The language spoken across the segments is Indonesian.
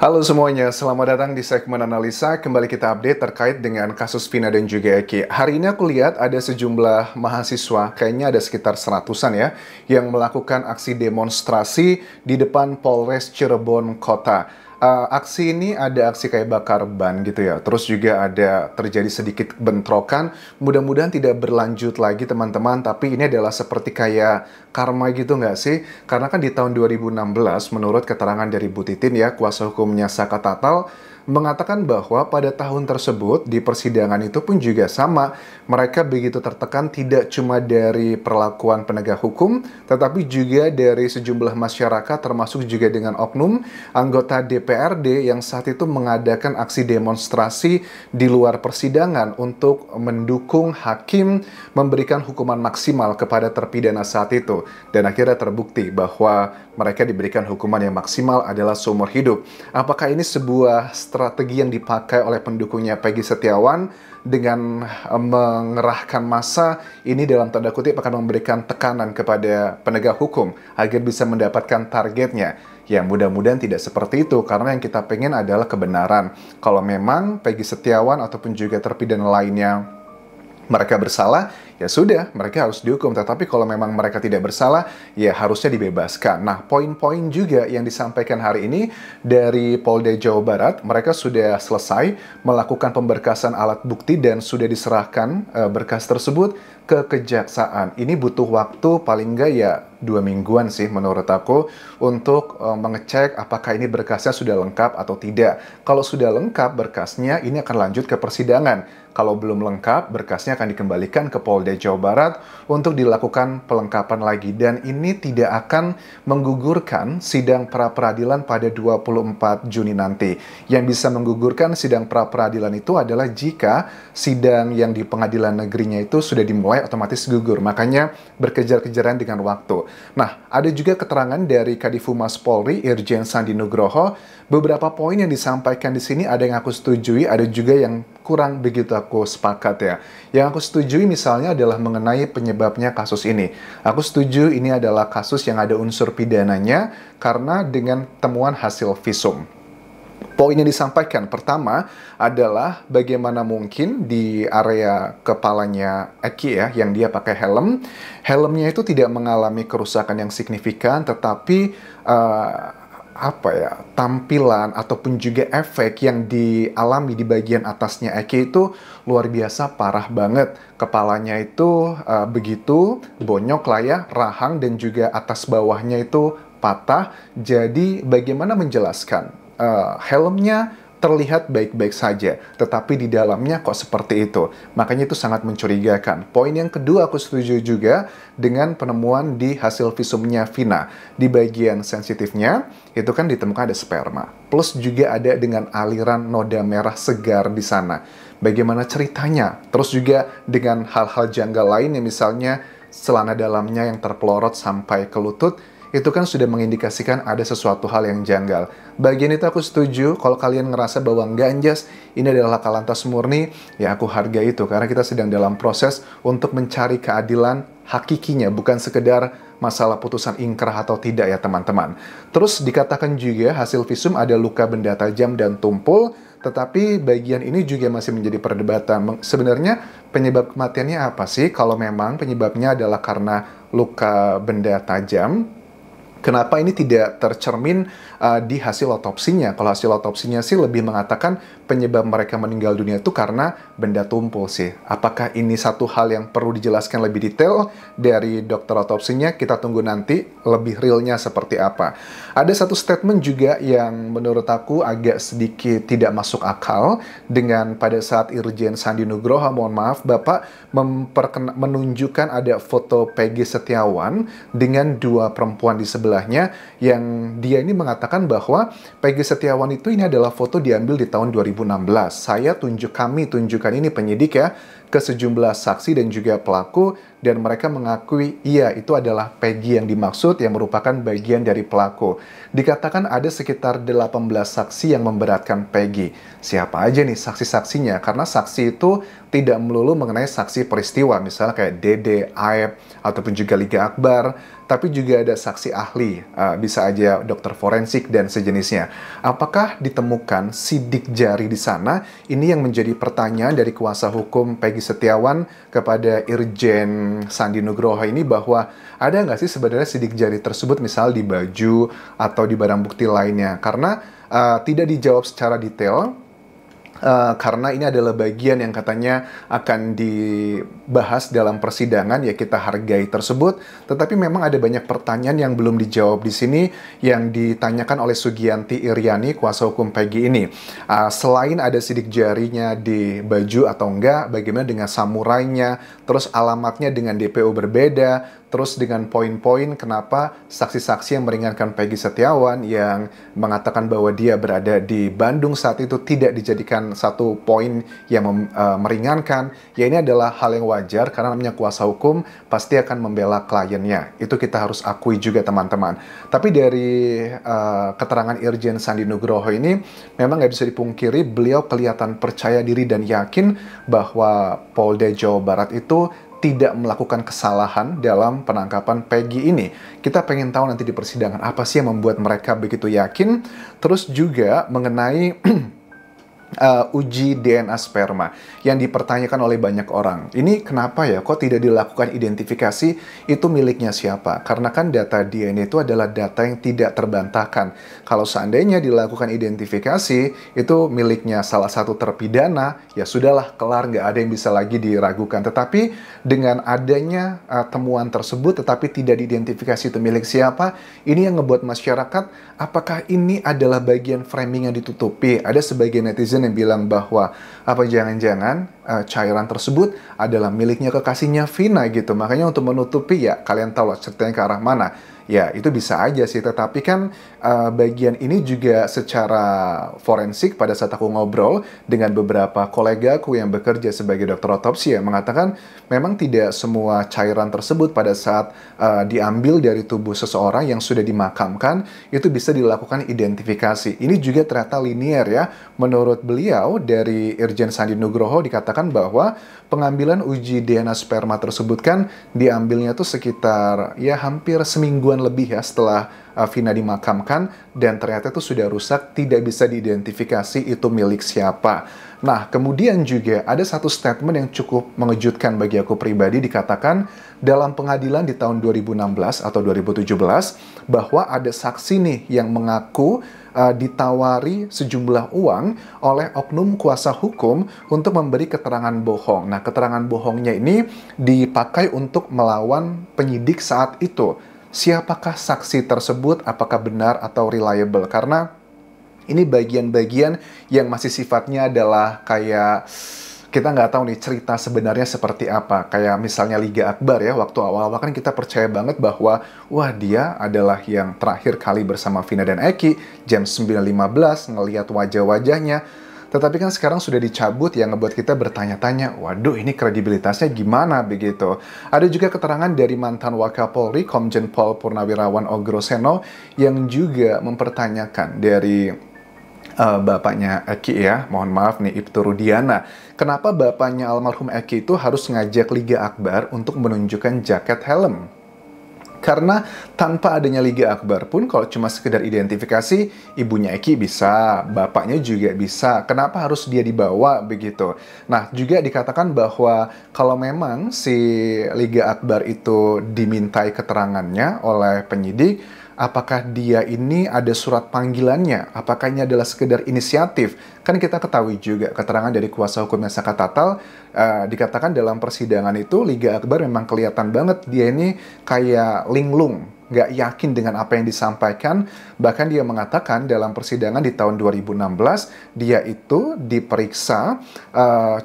Halo semuanya, selamat datang di segmen analisa. Kembali kita update terkait dengan kasus Vina dan juga Eki. Hari ini aku lihat ada sejumlah mahasiswa, kayaknya ada sekitar 100-an ya, yang melakukan aksi demonstrasi di depan Polres Cirebon Kota. Aksi ini ada aksi kayak bakar ban gitu ya. Terus juga ada terjadi sedikit bentrokan. Mudah-mudahan tidak berlanjut lagi teman-teman. Tapi ini adalah seperti kayak karma gitu nggak sih? Karena kan di tahun 2016 menurut keterangan dari Bu Titin ya, kuasa hukumnya Saka Tatal, mengatakan bahwa pada tahun tersebut di persidangan itu pun juga sama. Mereka begitu tertekan tidak cuma dari perlakuan penegak hukum, tetapi juga dari sejumlah masyarakat termasuk juga dengan oknum anggota DPRD yang saat itu mengadakan aksi demonstrasi di luar persidangan untuk mendukung hakim memberikan hukuman maksimal kepada terpidana saat itu. Dan akhirnya terbukti bahwa mereka diberikan hukuman yang maksimal adalah seumur hidup. Apakah ini sebuah strategi yang dipakai oleh pendukungnya Peggy Setiawan dengan mengerahkan massa ini dalam tanda kutip akan memberikan tekanan kepada penegak hukum agar bisa mendapatkan targetnya? Ya mudah-mudahan tidak seperti itu, karena yang kita pengen adalah kebenaran. Kalau memang Peggy Setiawan ataupun juga terpidana lainnya mereka bersalah, ya sudah, mereka harus dihukum. Tetapi kalau memang mereka tidak bersalah, ya harusnya dibebaskan. Nah, poin-poin juga yang disampaikan hari ini dari Polda Jawa Barat, mereka sudah selesai melakukan pemberkasan alat bukti dan sudah diserahkan berkas tersebut ke kejaksaan. Ini butuh waktu paling nggak ya 2 mingguan sih menurut aku untuk mengecek apakah ini berkasnya sudah lengkap atau tidak. Kalau sudah lengkap berkasnya, ini akan lanjut ke persidangan. Kalau belum lengkap, berkasnya akan dikembalikan ke Polda Jawa Barat untuk dilakukan pelengkapan lagi. Dan ini tidak akan menggugurkan sidang pra-peradilan pada 24 Juni nanti. Yang bisa menggugurkan sidang pra-peradilan itu adalah jika sidang yang di pengadilan negerinya itu sudah dimulai otomatis gugur. Makanya berkejar-kejaran dengan waktu. Nah, ada juga keterangan dari Kadif Humas Polri, Irjen Sandi Nugroho. Beberapa poin yang disampaikan di sini ada yang aku setujui, ada juga yang kurang begitu aku sepakat ya. Yang aku setujui misalnya adalah mengenai penyebabnya kasus ini. Aku setuju ini adalah kasus yang ada unsur pidananya karena dengan temuan hasil visum. Poin yang disampaikan pertama adalah bagaimana mungkin di area kepalanya Eki ya, yang dia pakai helm, helmnya itu tidak mengalami kerusakan yang signifikan, tetapi tampilan ataupun juga efek yang dialami di bagian atasnya Eki itu luar biasa parah banget. Kepalanya itu begitu bonyok lah ya, rahang dan juga atas bawahnya itu patah. Jadi bagaimana menjelaskan? Helmnya terlihat baik-baik saja, tetapi di dalamnya kok seperti itu. Makanya itu sangat mencurigakan. Poin yang kedua aku setuju juga dengan penemuan di hasil visumnya Vina. Di bagian sensitifnya, itu kan ditemukan ada sperma. Plus juga ada dengan aliran noda merah segar di sana. Bagaimana ceritanya? Terus juga dengan hal-hal janggal lain yang misalnya celana dalamnya yang terpelorot sampai ke lutut, itu kan sudah mengindikasikan ada sesuatu hal yang janggal. Bagian itu aku setuju. Kalau kalian ngerasa bahwa nggak anjas, ini adalah laka lantas murni, ya aku hargai itu. Karena kita sedang dalam proses untuk mencari keadilan hakikinya, bukan sekedar masalah putusan ingkrah atau tidak ya teman-teman. Terus dikatakan juga hasil visum ada luka benda tajam dan tumpul, tetapi bagian ini juga masih menjadi perdebatan. Sebenarnya penyebab kematiannya apa sih? Kalau memang penyebabnya adalah karena luka benda tajam, kenapa ini tidak tercermin di hasil otopsinya? Kalau hasil otopsinya sih lebih mengatakan penyebab mereka meninggal dunia itu karena benda tumpul sih. Apakah ini satu hal yang perlu dijelaskan lebih detail dari dokter otopsinya? Kita tunggu nanti lebih realnya seperti apa. Ada satu statement juga yang menurut aku agak sedikit tidak masuk akal dengan pada saat Irjen Sandi Nugroho, mohon maaf Bapak, menunjukkan ada foto Peggy Setiawan dengan dua perempuan di sebelahnya yang dia ini mengatakan bahwa Peggy Setiawan itu ini adalah foto diambil di tahun 2016. Kami tunjukkan ini penyidik ya ke sejumlah saksi dan juga pelaku, dan mereka mengakui iya itu adalah Peggy yang dimaksud yang merupakan bagian dari pelaku. Dikatakan ada sekitar 18 saksi yang memberatkan Peggy. Siapa aja nih saksi-saksinya? Karena saksi itu tidak melulu mengenai saksi peristiwa, misalnya kayak Dede, Aep, ataupun juga Liga Akbar, tapi juga ada saksi ahli, bisa aja dokter forensik dan sejenisnya. Apakah ditemukan sidik jari di sana? Ini yang menjadi pertanyaan dari kuasa hukum Peggy Setiawan kepada Irjen Sandi Nugroho ini, bahwa ada nggak sih sebenarnya sidik jari tersebut misal di baju atau di barang bukti lainnya? Karena tidak dijawab secara detail. Karena ini adalah bagian yang katanya akan dibahas dalam persidangan, ya kita hargai tersebut. Tetapi memang ada banyak pertanyaan yang belum dijawab di sini yang ditanyakan oleh Sugianti Iriani, kuasa hukum Peggy ini. Selain ada sidik jarinya di baju atau enggak, bagaimana dengan samurainya, terus alamatnya dengan DPO berbeda, terus dengan poin-poin kenapa saksi-saksi yang meringankan Peggy Setiawan yang mengatakan bahwa dia berada di Bandung saat itu tidak dijadikan satu poin yang meringankan. Ya ini adalah hal yang wajar karena namanya kuasa hukum pasti akan membela kliennya. Itu kita harus akui juga teman-teman. Tapi dari keterangan Irjen Sandi Nugroho ini memang nggak bisa dipungkiri beliau kelihatan percaya diri dan yakin bahwa Polda Jawa Barat itu tidak melakukan kesalahan dalam penangkapan Peggy ini. Kita pengen tahu nanti di persidangan apa sih yang membuat mereka begitu yakin. Terus juga mengenai uji DNA sperma yang dipertanyakan oleh banyak orang. Ini kenapa ya kok tidak dilakukan identifikasi itu miliknya siapa? Karena kan data DNA itu adalah data yang tidak terbantahkan. Kalau seandainya dilakukan identifikasi itu miliknya salah satu terpidana, ya sudahlah kelar, nggak ada yang bisa lagi diragukan. Tetapi dengan adanya temuan tersebut tetapi tidak diidentifikasi itu milik siapa, ini yang ngebuat masyarakat, apakah ini adalah bagian framing yang ditutupi? Ada sebagian netizen yang bilang bahwa apa jangan-jangan cairan tersebut adalah miliknya kekasihnya Vina gitu. Makanya untuk menutupi, ya kalian tahu lah ceritanya ke arah mana. Ya itu bisa aja sih, tetapi kan bagian ini juga secara forensik pada saat aku ngobrol dengan beberapa kolegaku yang bekerja sebagai dokter otopsi yang mengatakan memang tidak semua cairan tersebut pada saat diambil dari tubuh seseorang yang sudah dimakamkan itu bisa dilakukan identifikasi. Ini juga ternyata linear ya. Menurut beliau dari Irjen Sandi Nugroho dikatakan bahwa pengambilan uji DNA sperma tersebut kan diambilnya tuh sekitar ya hampir semingguan lebih ya setelah Vina dimakamkan, dan ternyata itu sudah rusak, tidak bisa diidentifikasi itu milik siapa. Nah, kemudian juga ada satu statement yang cukup mengejutkan bagi aku pribadi, dikatakan dalam pengadilan di tahun 2016 atau 2017 bahwa ada saksi nih yang mengaku ditawari sejumlah uang oleh oknum kuasa hukum untuk memberi keterangan bohong. Nah, keterangan bohongnya ini dipakai untuk melawan penyidik saat itu. Siapakah saksi tersebut? Apakah benar atau reliable? Karena ini bagian-bagian yang masih sifatnya adalah kayak kita nggak tahu nih cerita sebenarnya seperti apa. Kayak misalnya Liga Akbar ya, waktu awal-awal kan kita percaya banget bahwa wah dia adalah yang terakhir kali bersama Vina dan Eki jam 9.15 ngelihat wajah-wajahnya. Tetapi kan sekarang sudah dicabut yang ngebuat kita bertanya-tanya, waduh ini kredibilitasnya gimana begitu. Ada juga keterangan dari mantan Wakapolri Komjen Pol Purnawirawan Ogroseno yang juga mempertanyakan dari bapaknya Eki ya, mohon maaf nih Ibtu Rudiana. Kenapa bapaknya almarhum Eki itu harus ngajak Liga Akbar untuk menunjukkan jaket helm? Karena tanpa adanya Liga Akbar pun kalau cuma sekedar identifikasi, ibunya Eki bisa, bapaknya juga bisa. Kenapa harus dia dibawa begitu? Nah, juga dikatakan bahwa kalau memang si Liga Akbar itu dimintai keterangannya oleh penyidik, apakah dia ini ada surat panggilannya? Apakah ini adalah sekedar inisiatif? Kan kita ketahui juga keterangan dari kuasa hukumnya Saka Tatal, dikatakan dalam persidangan itu Liga Akbar memang kelihatan banget dia ini kayak linglung. nggak yakin dengan apa yang disampaikan. Bahkan dia mengatakan dalam persidangan di tahun 2016, dia itu diperiksa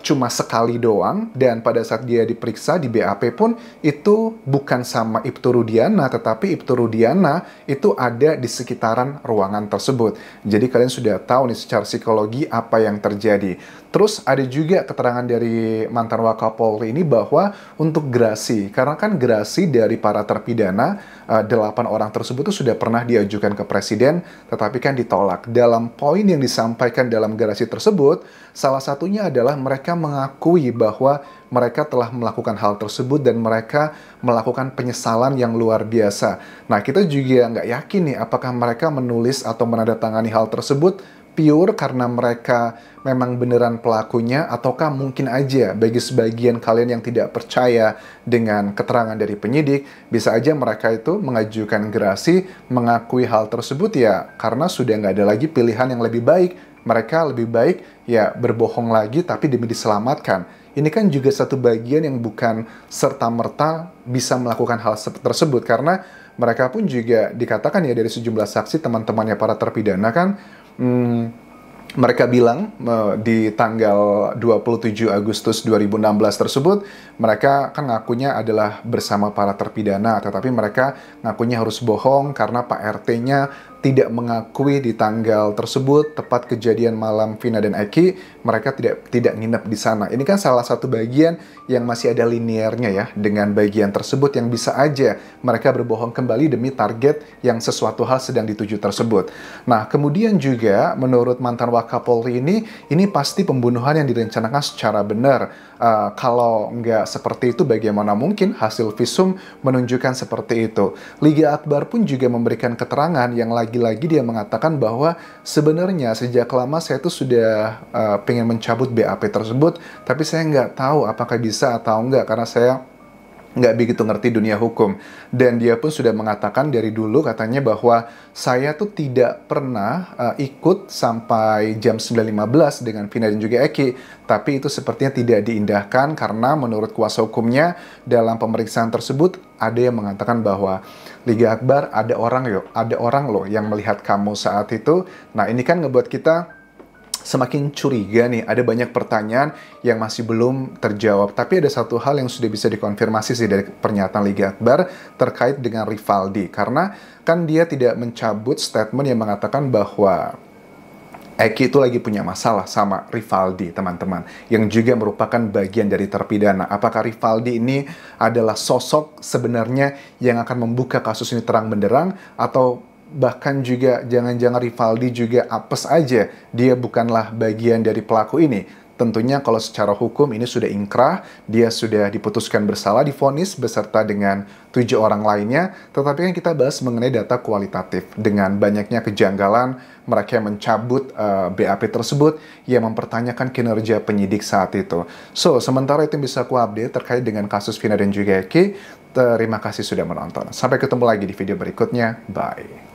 cuma sekali doang, dan pada saat dia diperiksa di BAP pun itu bukan sama Ibtu Rudiana, tetapi Ibtu Rudiana itu ada di sekitaran ruangan tersebut. Jadi kalian sudah tahu nih secara psikologi apa yang terjadi. Terus ada juga keterangan dari mantan Wakapolri ini bahwa untuk gerasi, karena kan gerasi dari para terpidana, 8 orang tersebut itu sudah pernah diajukan ke Presiden, tetapi kan ditolak. Dalam poin yang disampaikan dalam gerasi tersebut, salah satunya adalah mereka mengakui bahwa mereka telah melakukan hal tersebut dan mereka melakukan penyesalan yang luar biasa. Nah, kita juga nggak yakin nih apakah mereka menulis atau menandatangani hal tersebut pure karena mereka memang beneran pelakunya, ataukah mungkin aja bagi sebagian kalian yang tidak percaya dengan keterangan dari penyidik, bisa aja mereka itu mengajukan gerasi mengakui hal tersebut ya karena sudah nggak ada lagi pilihan yang lebih baik. Mereka lebih baik ya berbohong lagi tapi demi diselamatkan. Ini kan juga satu bagian yang bukan serta-merta bisa melakukan hal tersebut, karena mereka pun juga dikatakan ya dari sejumlah saksi teman-temannya para terpidana kan, mereka bilang di tanggal 27 Agustus 2016 tersebut, mereka kan ngakunya adalah bersama para terpidana, tetapi mereka ngakunya harus bohong karena Pak RT-nya tidak mengakui di tanggal tersebut, tepat kejadian malam Vina dan Eki, mereka tidak nginep di sana. Ini kan salah satu bagian yang masih ada linearnya ya, dengan bagian tersebut yang bisa aja mereka berbohong kembali demi target yang sesuatu hal sedang dituju tersebut. Nah, kemudian juga menurut mantan Wakapolri ini pasti pembunuhan yang direncanakan secara benar. Kalau nggak seperti itu, bagaimana mungkin hasil visum menunjukkan seperti itu? Liga Akbar pun juga memberikan keterangan yang lagi-lagi dia mengatakan bahwa sebenarnya sejak lama saya tuh sudah pengen mencabut BAP tersebut, tapi saya nggak tahu apakah bisa atau enggak karena saya nggak begitu ngerti dunia hukum. Dan dia pun sudah mengatakan dari dulu katanya bahwa saya tuh tidak pernah ikut sampai jam 9.15 dengan Vina dan juga Eki, tapi itu sepertinya tidak diindahkan karena menurut kuasa hukumnya dalam pemeriksaan tersebut ada yang mengatakan bahwa Liga Akbar ada orang loh yang melihat kamu saat itu. Nah, ini kan ngebuat kita semakin curiga nih, ada banyak pertanyaan yang masih belum terjawab. Tapi ada satu hal yang sudah bisa dikonfirmasi sih dari pernyataan Liga Akbar terkait dengan Rivaldi. Karena kan dia tidak mencabut statement yang mengatakan bahwa Eki itu lagi punya masalah sama Rivaldi, teman-teman, yang juga merupakan bagian dari terpidana. Apakah Rivaldi ini adalah sosok sebenarnya yang akan membuka kasus ini terang benderang, atau bahkan juga jangan-jangan Rivaldi juga apes aja, dia bukanlah bagian dari pelaku ini? Tentunya kalau secara hukum ini sudah inkrah, dia sudah diputuskan bersalah, divonis beserta dengan 7 orang lainnya. Tetapi kan kita bahas mengenai data kualitatif. Dengan banyaknya kejanggalan, mereka yang mencabut BAP tersebut, yang mempertanyakan kinerja penyidik saat itu. So, sementara itu yang bisa aku update terkait dengan kasus Vina dan juga Eki. Terima kasih sudah menonton. Sampai ketemu lagi di video berikutnya. Bye.